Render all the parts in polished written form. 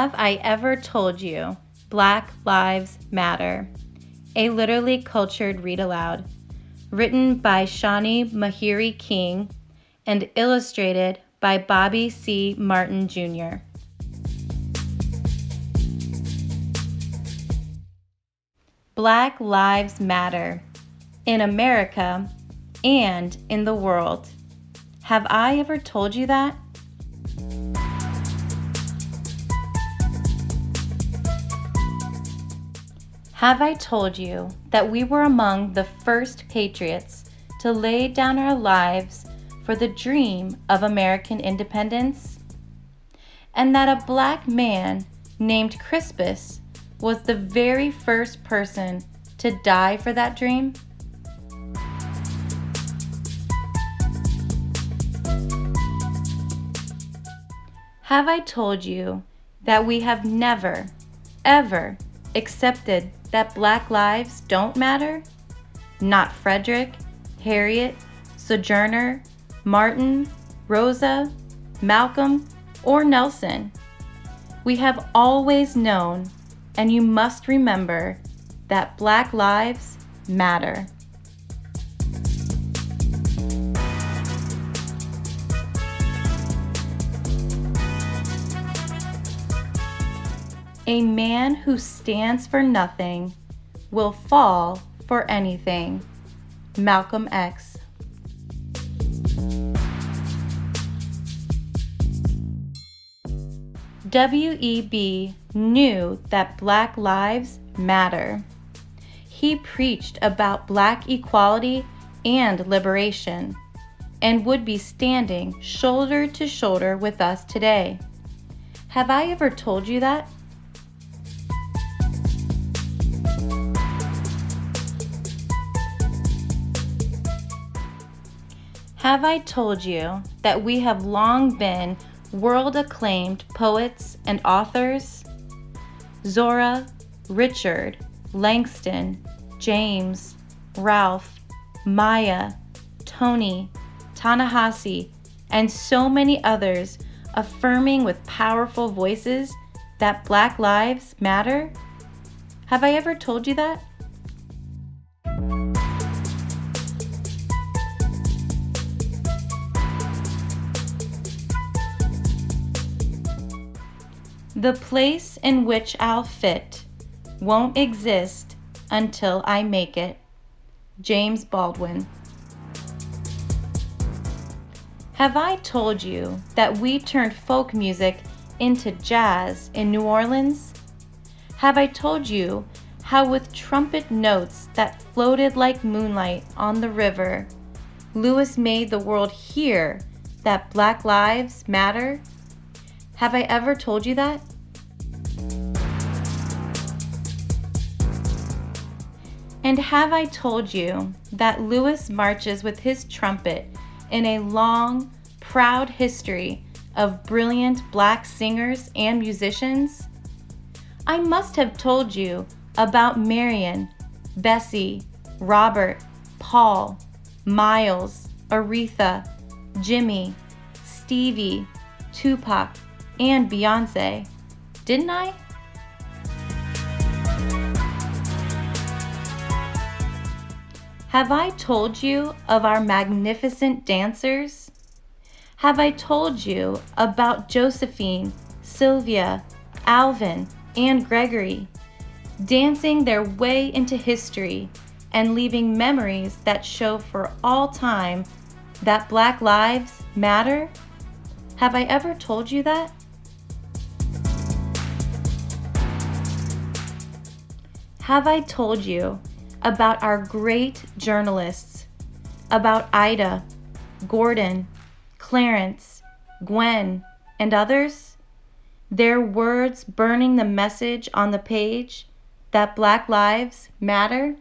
Have I Ever Told You? Black Lives Matter. A literally cultured read aloud. Written by Shani Mahiri King and illustrated by Bobby C. Martin Jr. Black Lives Matter. In America and in the world. Have I ever told you that? Have I told you that we were among the first patriots to lay down our lives for the dream of American independence? And that a black man named Crispus was the very first person to die for that dream? Have I told you that we have never, ever accepted that black lives don't matter? Not Frederick, Harriet, Sojourner, Martin, Rosa, Malcolm, or Nelson. We have always known, and you must remember, that black lives matter. A man who stands for nothing will fall for anything. Malcolm X. W.E.B. knew that black lives matter. He preached about black equality and liberation, and would be standing shoulder to shoulder with us today. Have I ever told you that? Have I told you that we have long been world-acclaimed poets and authors? Zora, Richard, Langston, James, Ralph, Maya, Toni, Ta-Nehisi, and so many others affirming with powerful voices that black lives matter? Have I ever told you that? The place in which I'll fit won't exist until I make it. James Baldwin. Have I told you that we turned folk music into jazz in New Orleans? Have I told you how with trumpet notes that floated like moonlight on the river, Lewis made the world hear that black lives matter? Have I ever told you that? And have I told you that Lewis marches with his trumpet in a long, proud history of brilliant black singers and musicians? I must have told you about Marion, Bessie, Robert, Paul, Miles, Aretha, Jimmy, Stevie, Tupac, and Beyonce, didn't I? Have I told you of our magnificent dancers? Have I told you about Josephine, Sylvia, Alvin, and Gregory, dancing their way into history and leaving memories that show for all time that black lives matter? Have I ever told you that? Have I told you about our great journalists, about Ida, Gordon, Clarence, Gwen, and others? Their words burning the message on the page that black lives matter?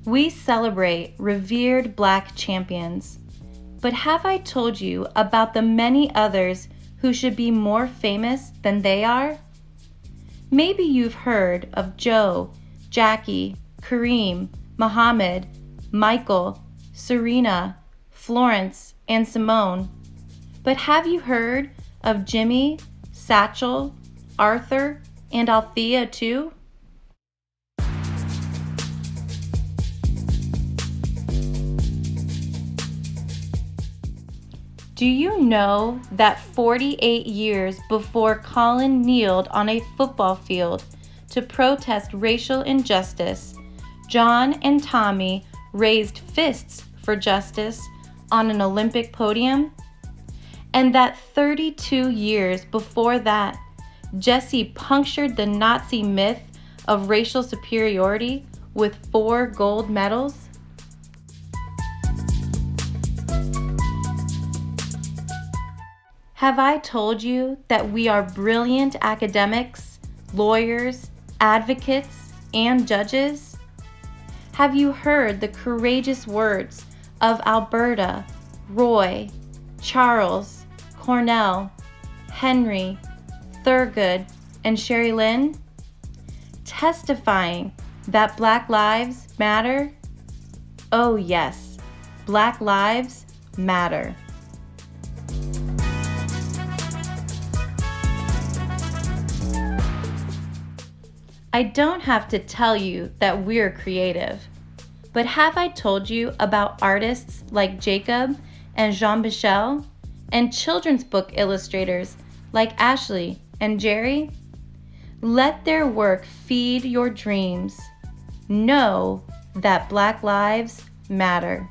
We celebrate revered black champions, but have I told you about the many others who should be more famous than they are? Maybe you've heard of Joe, Jackie, Kareem, Muhammad, Michael, Serena, Florence, and Simone. But have you heard of Jimmy, Satchel, Arthur, and Althea too? Do you know that 48 years before Colin kneeled on a football field to protest racial injustice, John and Tommy raised fists for justice on an Olympic podium? And that 32 years before that, Jesse punctured the Nazi myth of racial superiority with 4 gold medals? Have I told you that we are brilliant academics, lawyers, advocates, and judges? Have you heard the courageous words of Alberta, Roy, Charles, Cornell, Henry, Thurgood, and Sherry Lynn? Testifying that Black lives matter? Oh yes, Black lives matter. I don't have to tell you that we're creative, but have I told you about artists like Jacob and Jean-Michel, and children's book illustrators like Ashley and Jerry? Let their work feed your dreams. Know that Black lives matter.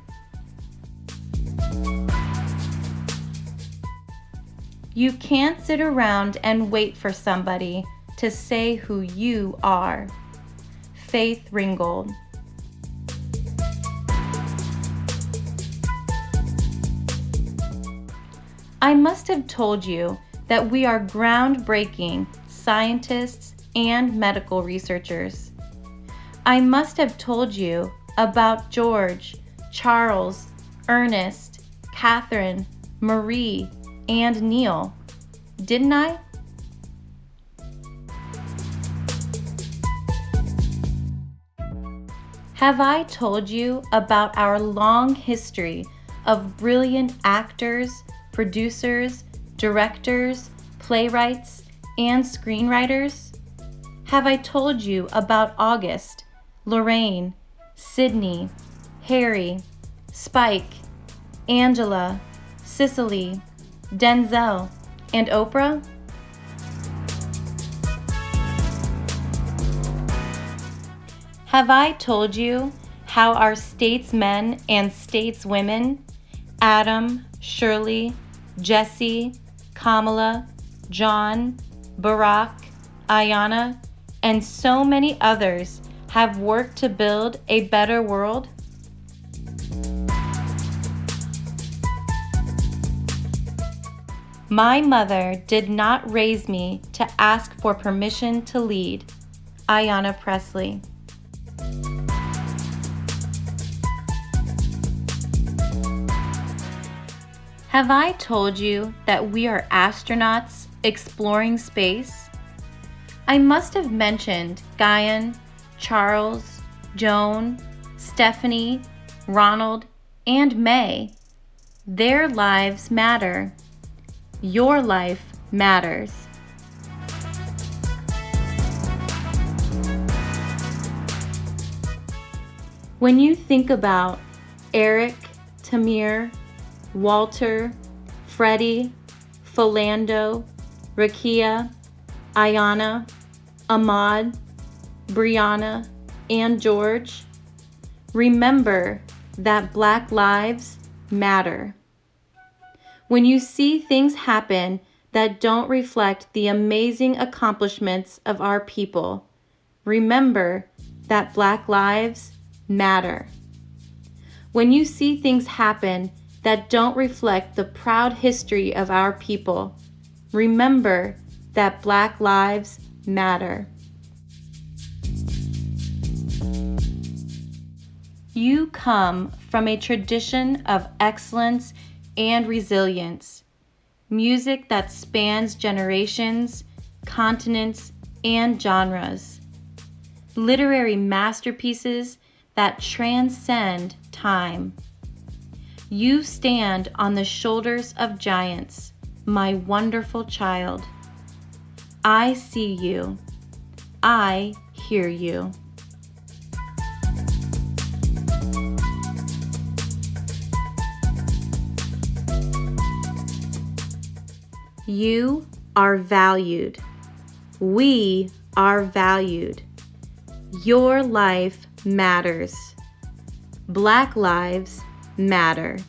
You can't sit around and wait for somebody to say who you are. Faith Ringgold. I must have told you that we are groundbreaking scientists and medical researchers. I must have told you about George, Charles, Ernest, Catherine, Marie, and Neil, didn't I? Have I told you about our long history of brilliant actors, producers, directors, playwrights, and screenwriters? Have I told you about August, Lorraine, Sydney, Harry, Spike, Angela, Cicely, Denzel, and Oprah? Have I told you how our statesmen and stateswomen, Adam, Shirley, Jesse, Kamala, John, Barack, Ayanna, and so many others have worked to build a better world? My mother did not raise me to ask for permission to lead. Ayanna Pressley. Have I told you that we are astronauts exploring space? I must have mentioned Guyan, Charles, Joan, Stephanie, Ronald, and May. Their lives matter. Your life matters. When you think about Eric, Tamir, Walter, Freddie, Philando, Rakia, Ayanna, Ahmad, Brianna, and George, remember that Black lives matter. When you see things happen that don't reflect the amazing accomplishments of our people, remember that Black lives matter. When you see things happen that don't reflect the proud history of our people, remember that Black lives matter. You come from a tradition of excellence and resilience, music that spans generations, continents, and genres, literary masterpieces that transcend time. You stand on the shoulders of giants, my wonderful child. I see you. I hear you. You are valued. We are valued. Your life matters. Black lives matter.